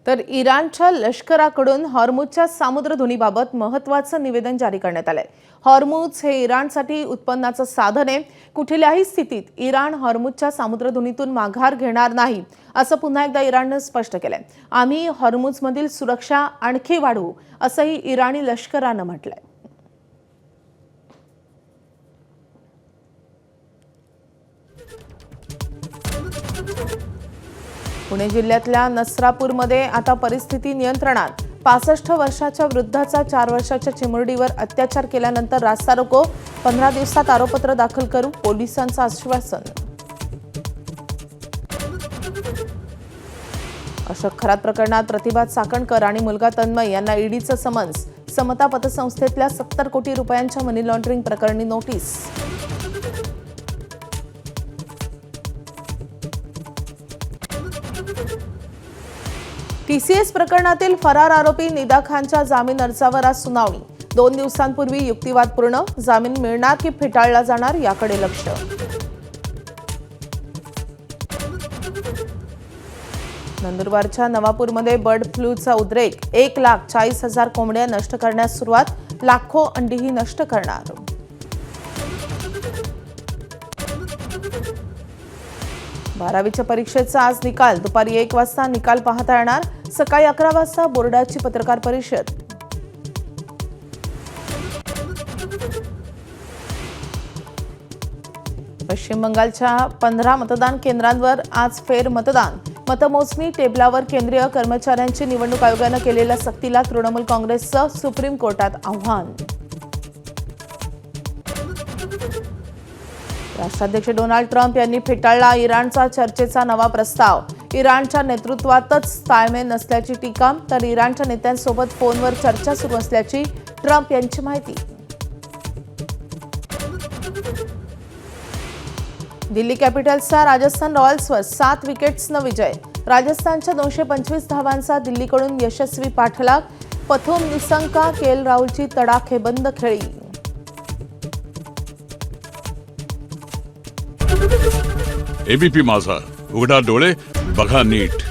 तर इराणच्या लष्कराकडून हॉर्मुझच्या सामुद्रधुनीबाबत महत्त्वाचं निवेदन जारी करण्यात आलंय। हॉर्मुझ हे इराणसाठी उत्पन्नाचं साधन आहे। कुठल्याही स्थितीत इराण हॉर्मुझच्या सामुद्रधुनीतून माघार घेणार नाही, असं पुन्हा एकदा इराणने स्पष्ट केलंय। आम्ही हॉर्मुझमधील सुरक्षा आणखी वाढवू, असंही इराणी लष्करानं म्हटलंय। पुणे जिल्ह्यातल्या नसरापूरमध्ये आता परिस्थिती नियंत्रणात। 65 वर्षाच्या वृद्धाचा 4 वर्षाच्या चिमुरडीवर अत्याचार केल्यानंतर रास्ता रोको, 15 दिवसात आरोपपत्र दाखल करू, पोलिसांचं आश्वासन। अशोक खरात प्रकरणात प्रतिभा चाकणकर आणि मुलगा तन्मय यांना ईडीचं समन्स। समता पतसंस्थेतल्या 70 कोटी रुपयांच्या मनी लॉन्ड्रिंग प्रकरणी नोटीस। टीसीएस प्रकरणातील फरार आरोपी निदा खानच्या जामीन अर्जावर आज सुनावणी। 2 दिवसांपूर्वी युक्तिवाद पूर्ण, जामीन मिळणार की फेटाळला जाणार याकडे लक्ष। नंदुरबारच्या नवापूरमध्ये बर्ड फ्लूचा उद्रेक, 1,40,000 कोंबड्या नष्ट करण्यास सुरुवात, लाखो अंडीही नष्ट करणार। 12वीच्या परीक्षेचा आज निकाल, दुपारी 1 वाजता निकाल पाहता येणार। सकाळी 11 वाजता बोर्डाची पत्रकार परिषद। पश्चिम बंगालच्या 15 मतदान केंद्रांवर आज फेर मतदान। मतमोजणी टेबलावर केंद्रीय कर्मचाऱ्यांची निवडणूक आयोगानं केलेल्या सक्तीला तृणमूल काँग्रेसचं सुप्रीम कोर्टात आव्हान। राष्ट्राध्यक्ष डोनाल्ड ट्रम्प यांनी फेटाळला इराणचा चर्चेचा नवा प्रस्ताव। इराणच्या नेतृत्वातच ताळमेळ नसल्याची टीका, तर इराणच्या नेत्यांसोबत फोनवर चर्चा सुरू असल्याची ट्रम्प यांची माहिती। दिल्ली कॅपिटल्सचा राजस्थान रॉयल्सवर 7 विकेट्सनं विजय। राजस्थानच्या 225 धावांचा दिल्लीकडून यशस्वी पाठलाग। पथुम निसंका, केएल राहुलची तडाखेबंद खेळी। एबीपी माझा, उघडा डोळे बघा नीट।